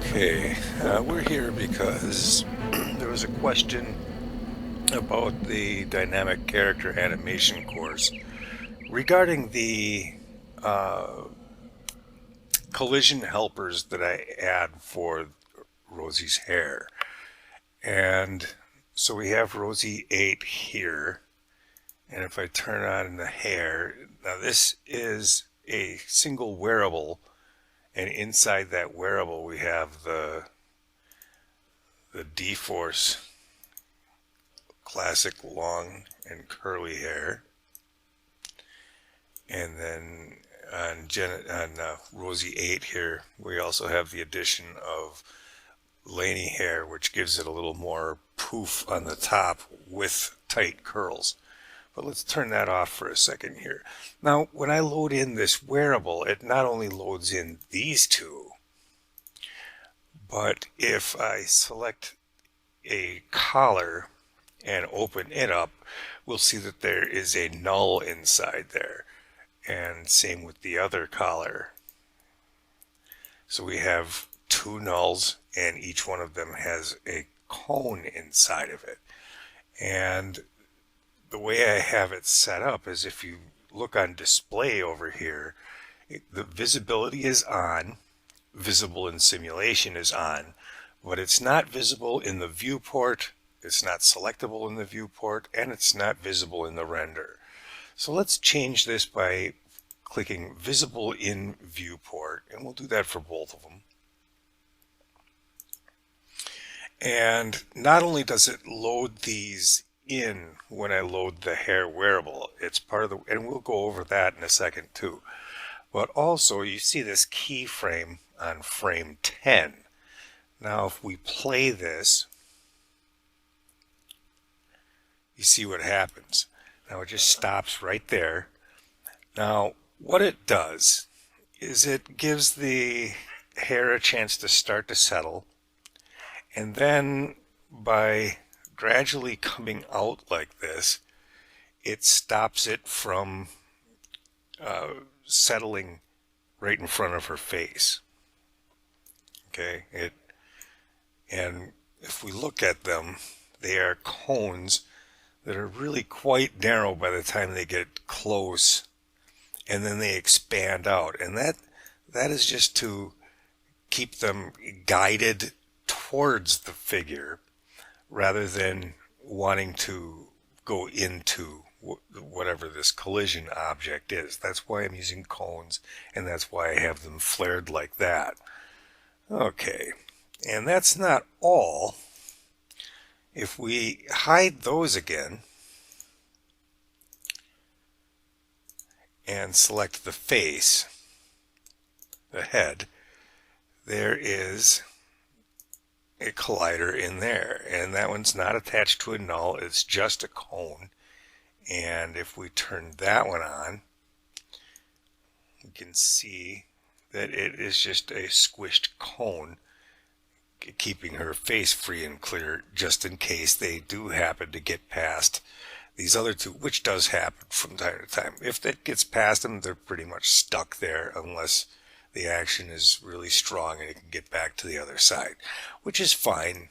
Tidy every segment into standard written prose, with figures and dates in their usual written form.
Okay, we're here because there was a question about the dynamic character animation course regarding the collision helpers that I add for Rosie's hair. And so we have Rosie 8 here. And if I turn on the hair, now this is a single wearable. And inside that wearable, we have the dForce classic long and curly hair. And then on Rosie 8 here, we also have the addition of Laney hair, which gives it a little more poof on the top with tight curls. But let's turn that off for a second here. Now, when I load in this wearable, it not only loads in these two, but if I select a collar and open it up, we'll see that there is a null inside there. And same with the other collar. So we have two nulls, and each one of them has a cone inside of it. And the way I have it set up is if you look on display over here, the visibility is on, visible in simulation is on, but it's not visible in the viewport, it's not selectable in the viewport, and it's not visible in the render. So let's change this by clicking visible in viewport, and we'll do that for both of them. And not only does it load these in when I load the hair wearable, it's part of the, and we'll go over that in a second too, but also you see this keyframe on frame 10. Now if we play this, you see what happens. Now it just stops right there. Now what it does is it gives the hair a chance to start to settle, and then by gradually coming out like this, it stops it from settling right in front of her face. Okay, and if we look at them, they are cones that are really quite narrow by the time they get close, and then they expand out, and that is just to keep them guided towards the figure rather than wanting to go into whatever this collision object is. That's why I'm using cones, and that's why I have them flared like that. Okay, and that's not all. If we hide those again and select the face, the head, there is a collider in there, and that one's not attached to a null, it's just a cone. And if we turn that one on, you can see that it is just a squished cone keeping her face free and clear, just in case they do happen to get past these other two, which does happen from time to time. If that gets past them, they're pretty much stuck there unless the action is really strong and it can get back to the other side, which is fine.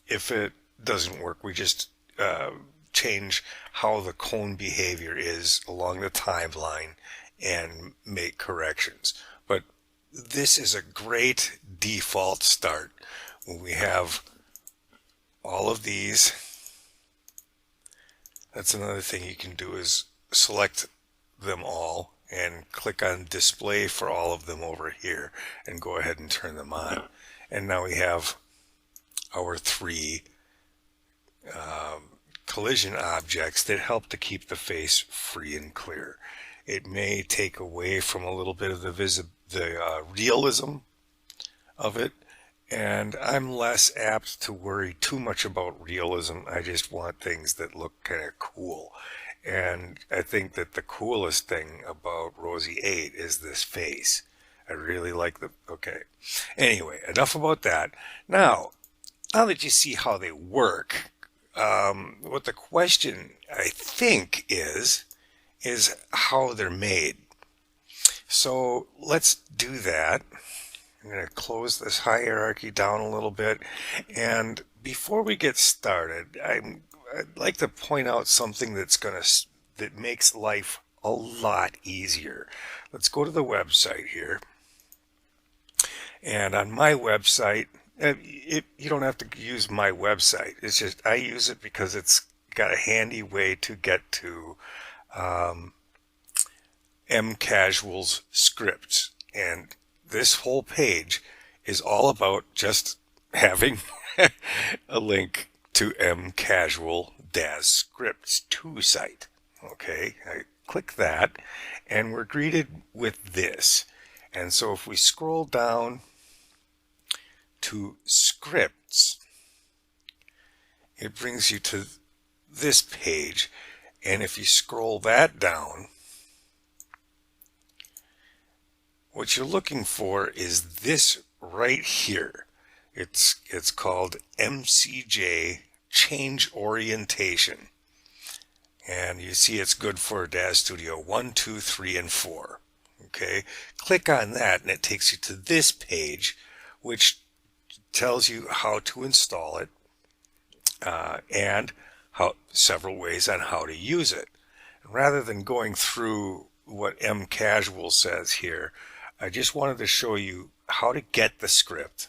If it doesn't work, we just change how the cone behavior is along the timeline and make corrections. But this is a great default start when we have all of these. That's another thing you can do, is select them all and click on display for all of them over here and go ahead and turn them on. And now we have our three collision objects that help to keep the face free and clear. It may take away from a little bit of the realism of it, and I'm less apt to worry too much about realism. I just want things that look kind of cool. And I think that the coolest thing about Rosie 8 is this face. I really like the, okay. Anyway, enough about that. Now that you see how they work, what the question, I think, is how they're made. So let's do that. I'm going to close this hierarchy down a little bit. And before we get started, I'd like to point out something that makes life a lot easier. Let's go to the website here. And on my website, you don't have to use my website. It's just I use it because it's got a handy way to get to mCasual's scripts. And this whole page is all about just having a link to mCasual Daz Scripts 2 site. Okay, I click that and we're greeted with this. And so if we scroll down to scripts, it brings you to this page. And if you scroll that down, what you're looking for is this right here. It's called MCJ Change Orientation. And you see it's good for Daz Studio 1, 2, 3, and 4. Okay, click on that and it takes you to this page, which tells you how to install it and several ways on how to use it. Rather than going through what mCasual says here, I just wanted to show you how to get the script,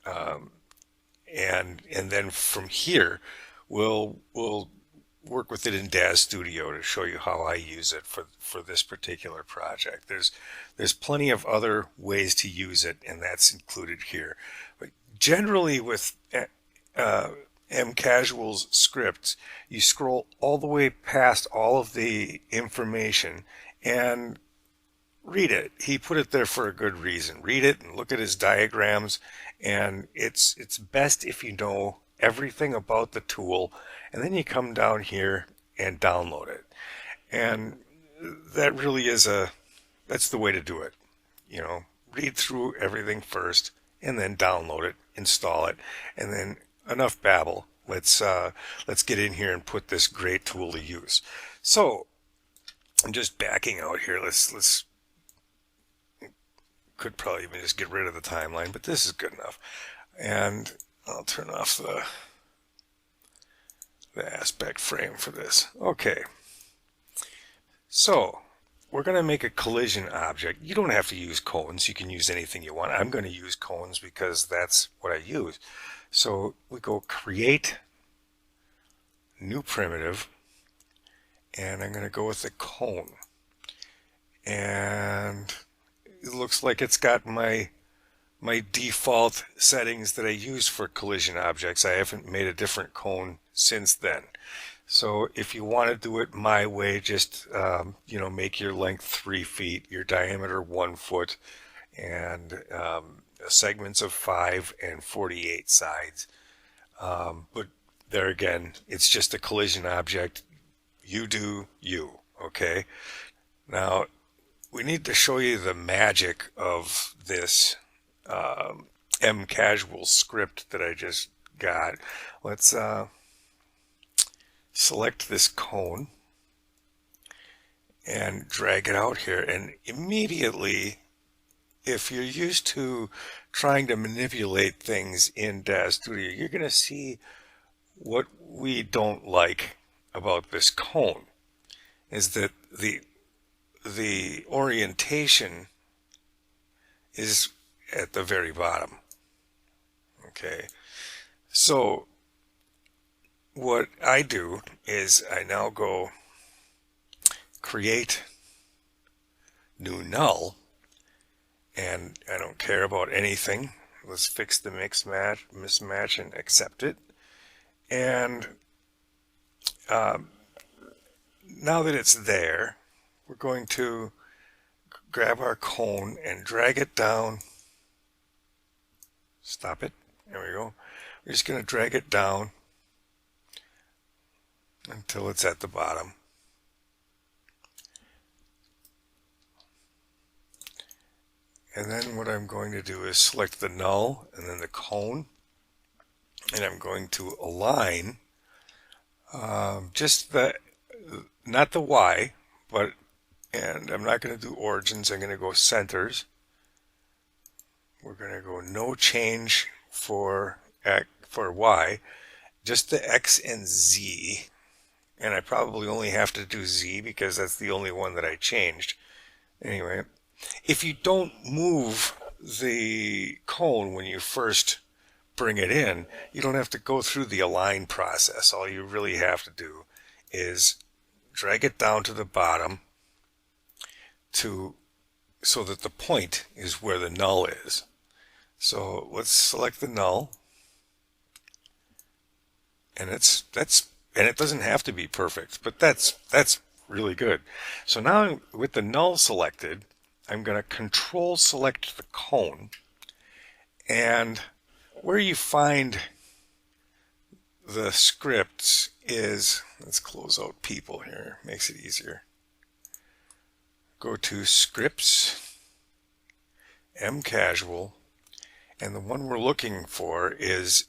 and then from here we'll work with it in Daz Studio to show you how I use it for this particular project. There's plenty of other ways to use it, and that's included here. But generally with mCasual's scripts, you scroll all the way past all of the information and read it. He put it there for a good reason. Read it and look at his diagrams, and it's best if you know everything about the tool, and then you come down here and download it. And that really is that's the way to do it. You know, read through everything first and then download it, install it, and then enough babble. Let's get in here and put this great tool to use. So I'm just backing out here. Let's could probably even just get rid of the timeline, but this is good enough. And I'll turn off the aspect frame for this. Okay. So we're going to make a collision object. You don't have to use cones. You can use anything you want. I'm going to use cones because that's what I use. So we go create new primitive, and I'm going to go with the cone. And it looks like it's got my default settings that I use for collision objects. I haven't made a different cone since then. So if you want to do it my way, just make your length 3 feet, your diameter 1 foot, and segments of 5 and 48 sides. But there again, it's just a collision object. You do you, okay? Now, we need to show you the magic of this mCasual script that I just got. Let's select this cone and drag it out here, and immediately, if you're used to trying to manipulate things in Daz Studio, you're going to see what we don't like about this cone is that the orientation is at the very bottom. Okay, so what I do is I now go create new null, and I don't care about anything. Let's fix the mismatch and accept it. And now that it's there, we're going to grab our cone and drag it down. Stop it. There we go. We're just going to drag it down until it's at the bottom. And then what I'm going to do is select the null and then the cone, and I'm going to align just not the Y, and I'm not going to do origins. I'm going to go centers, we're going to go no change for Y, just the X and Z. And I probably only have to do Z because that's the only one that I changed. Anyway, if you don't move the cone when you first bring it in, you don't have to go through the align process. All you really have to do is drag it down to the bottom so that the point is where the null is. So let's select the null, and it doesn't have to be perfect, but that's really good. So now with the null selected, I'm going to control select the cone, and where you find the scripts is, let's close out people here, makes it easier. Go to scripts, mcasual, and the one we're looking for is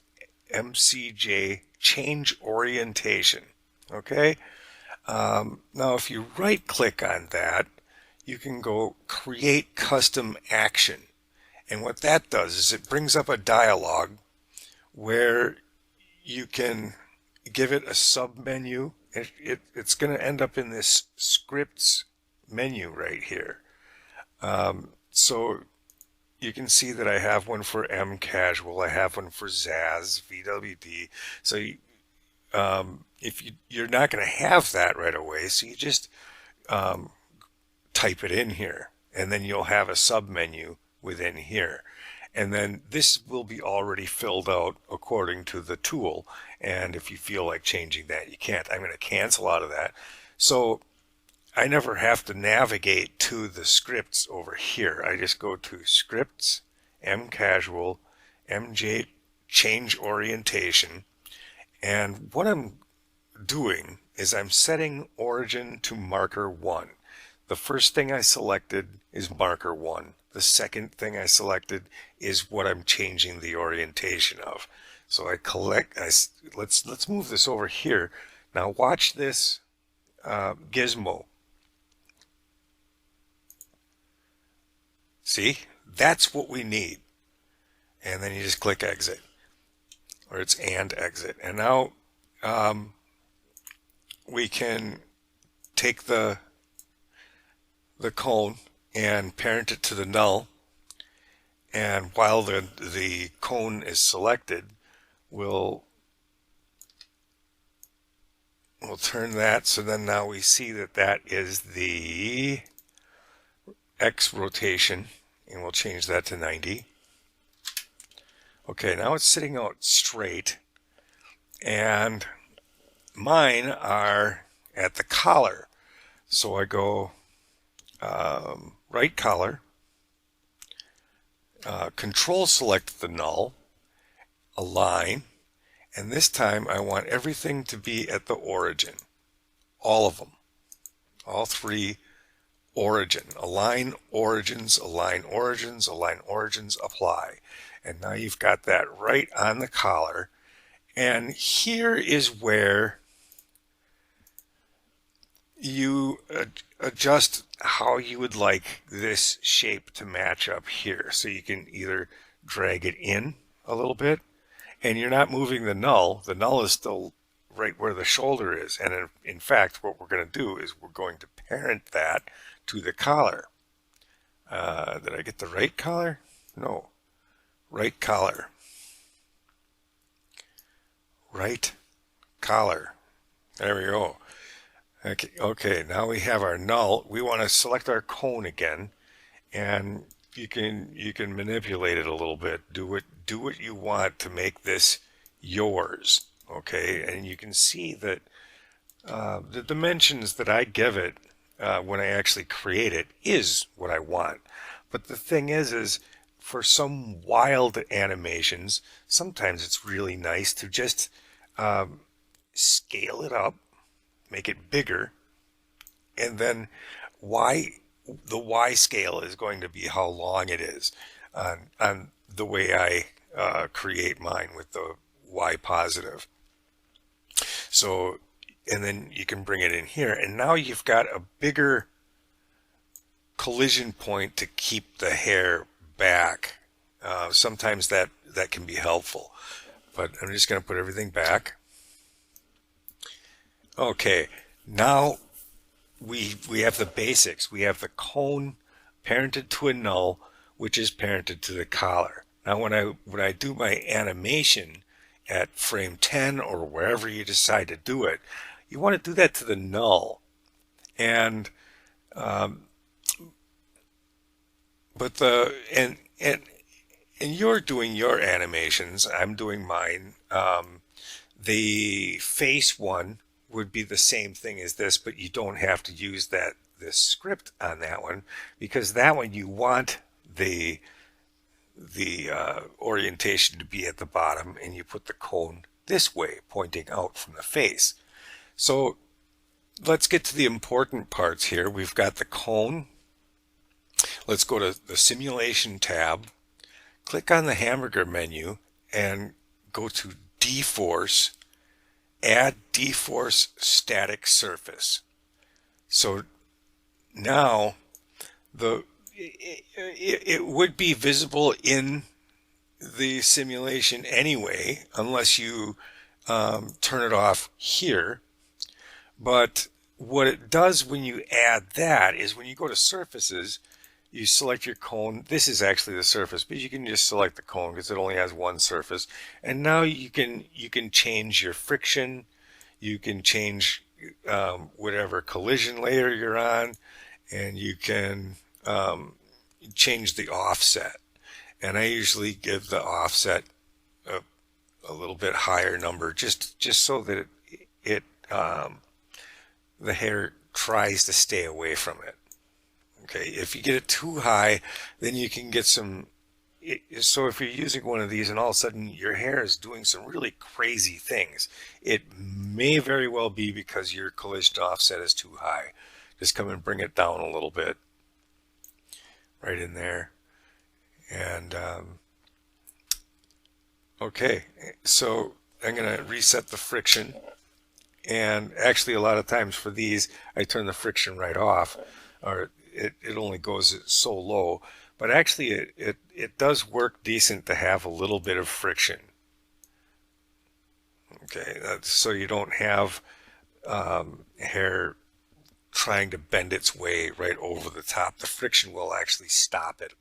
MCJ change orientation. Okay, now if you right click on that, you can go create custom action, and what that does is it brings up a dialog where you can give it a sub menu. It's going to end up in this scripts menu right here. So you can see that I have one for M Casual, I have one for Zaz, VWD. So you're not going to have that right away, so you just type it in here, and then you'll have a sub menu within here. And then this will be already filled out according to the tool. And if you feel like changing that, you can't. I'm going to cancel out of that. So I never have to navigate to the scripts over here. I just go to scripts, mcasual, MJ change orientation. And what I'm doing is I'm setting origin to marker 1. The first thing I selected is marker 1. The second thing I selected is what I'm changing the orientation of. So let's move this over here. Now watch this gizmo. See, that's what we need. And then you just click exit, or it's and exit. And now we can take the cone and parent it to the null, and while the cone is selected, we'll turn that, so then now we see that is the X rotation, and we'll change that to 90. Okay, now it's sitting out straight, and mine are at the collar. So I go right collar, control select the null, align, and this time I want everything to be at the origin. All of them. All three origin. Align origins, align origins, align origins, apply. And now you've got that right on the collar. And here is where you adjust how you would like this shape to match up here. So you can either drag it in a little bit, and you're not moving the null. The null is still right where the shoulder is. And in fact, what we're going to do is we're going to parent that to the collar. Did I get the right collar? No. Right collar. Right collar. There we go. Okay, now we have our null. We want to select our cone again, and you can manipulate it a little bit. Do what you want to make this yours. Okay, and you can see that the dimensions that I give it when I actually create it is what I want. But the thing is for some wild animations, sometimes it's really nice to just scale it up, make it bigger, and then the Y scale is going to be how long it is on the way I create mine with the Y positive. So, and then you can bring it in here, and now you've got a bigger collision point to keep the hair back Sometimes that can be helpful. But I'm just going to put everything back. Okay, now we have the basics. We have the cone parented to a null, which is parented to the collar. Now when I do my animation at frame 10 or wherever you decide to do it, you want to do that to the null. And but the and you're doing your animations, I'm doing mine. The face one would be the same thing as this, but you don't have to use this script on that one, because that one you want the orientation to be at the bottom, and you put the cone this way, pointing out from the face. So let's get to the important parts here. We've got the cone. Let's go to the simulation tab, click on the hamburger menu, and go to dForce, add dForce static surface. So now it would be visible in the simulation anyway, unless you turn it off here. But what it does when you add that is when you go to surfaces, you select your cone. This is actually the surface, but you can just select the cone because it only has one surface. And now you can change your friction. You can change whatever collision layer you're on, and you can change the offset. And I usually give the offset a little bit higher number, just so that the hair tries to stay away from it. Okay, if you get it too high, then you can get some. So if you're using one of these and all of a sudden your hair is doing some really crazy things, it may very well be because your collision offset is too high. Just come and bring it down a little bit, right in there. And okay, so I'm going to reset the friction. And actually, a lot of times for these, I turn the friction right off, or it only goes so low. But actually, it does work decent to have a little bit of friction. Okay, so you don't have hair trying to bend its way right over the top. The friction will actually stop it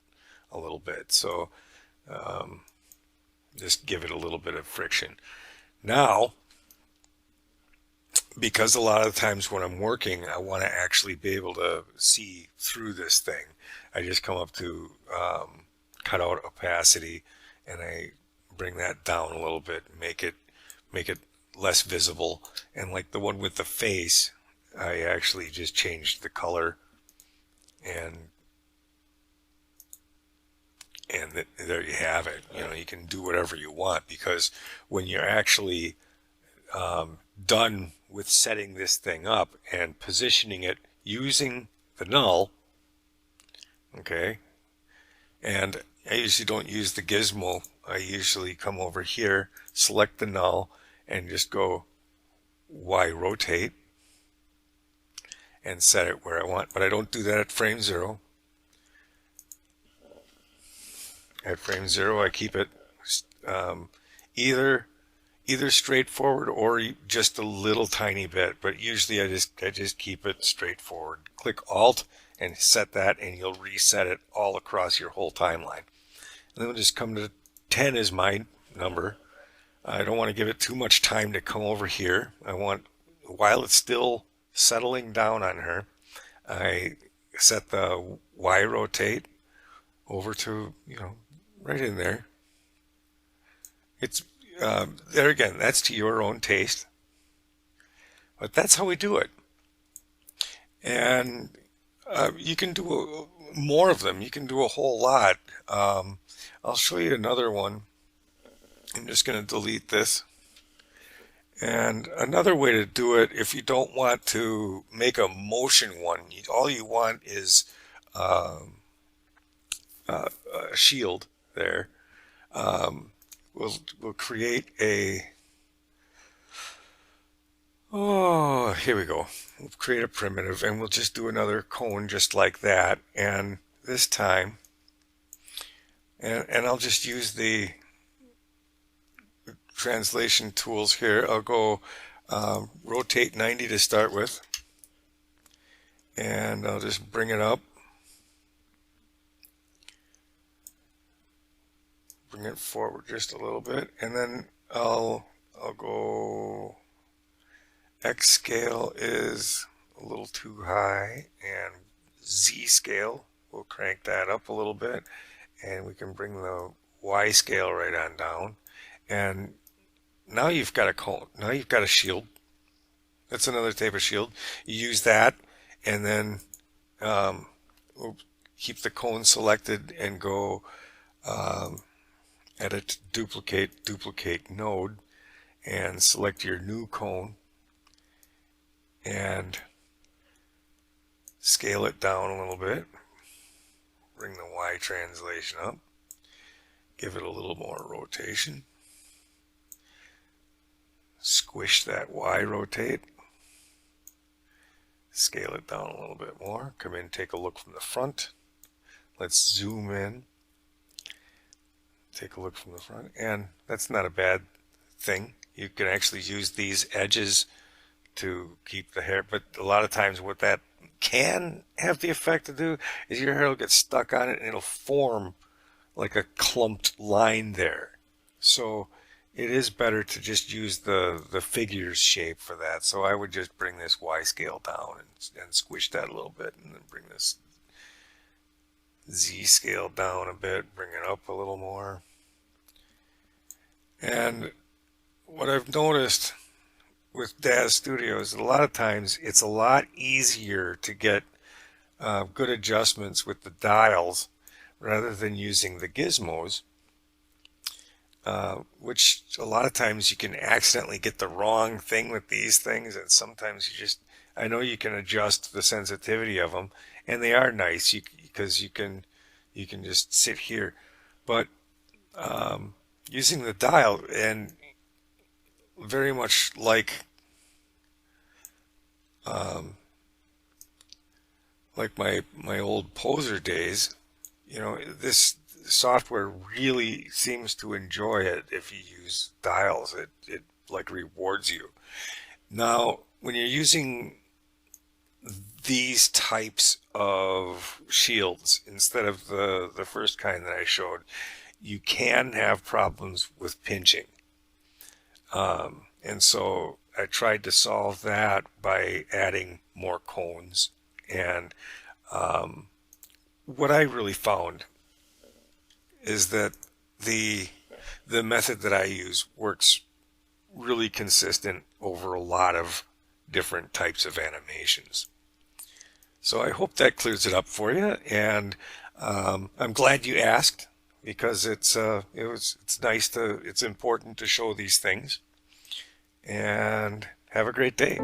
a little bit. So just give it a little bit of friction. Now, because a lot of times when I'm working, I want to actually be able to see through this thing. I just come up to cut out opacity, and I bring that down a little bit, make it less visible. And like the one with the face, I actually just changed the color, and there you have it. You know, you can do whatever you want, because when you're actually done with setting this thing up and positioning it using the null, okay, and I usually don't use the gizmo. I usually come over here, select the null, and just go Y rotate and set it where I want. But I don't do that at frame 0. At frame 0, I keep it either straightforward or just a little tiny bit, but usually I just keep it straightforward. Click Alt and set that, and you'll reset it all across your whole timeline. And then we'll just come to 10 is my number. I don't want to give it too much time to come over here. I want, while it's still settling down on her, I set the Y rotate over to, right in there. It's there again, that's to your own taste, but that's how we do it. And you can do more of them. You can do a whole lot. I'll show you another one. I'm just going to delete this. And another way to do it, if you don't want to make a motion one, all you want is a shield there. We'll create a, here we go. We'll create a primitive, and we'll just do another cone just like that. And this time, And I'll just use the translation tools here. I'll go rotate 90 to start with, and I'll just bring it up, bring it forward just a little bit, and then I'll go X scale is a little too high, and Z scale, we'll crank that up a little bit, and we can bring the Y scale right on down. And now you've got a cone. Now you've got a shield. That's another type of shield. You use that, and then we'll keep the cone selected and go edit, duplicate node, and select your new cone and scale it down a little bit. Bring the Y translation up. Give it a little more rotation. Squish that Y rotate. Scale it down a little bit more. Come in, take a look from the front. Let's zoom in. Take a look from the front. And that's not a bad thing. You can actually use these edges to keep the hair, but a lot of times what that can have the effect to do is your hair will get stuck on it and it'll form like a clumped line there. So it is better to just use the figures shape for that. So I would just bring this Y scale down and squish that a little bit, and then bring this Z scale down a bit, bring it up a little more. And what I've noticed with Daz Studio is a lot of times it's a lot easier to get good adjustments with the dials rather than using the gizmos, which a lot of times you can accidentally get the wrong thing with these things, and sometimes I know you can adjust the sensitivity of them, and they are nice because you can just sit here, but using the dial, and very much like my old poser days, this software really seems to enjoy it if you use dials. It like rewards you. Now, when you're using these types of shields instead of the first kind that I showed, you can have problems with pinching. And so I tried to solve that by adding more cones. And what I really found is that the method that I use works really consistent over a lot of different types of animations. So I hope that clears it up for you, and I'm glad you asked, because it's important to show these things. And have a great day.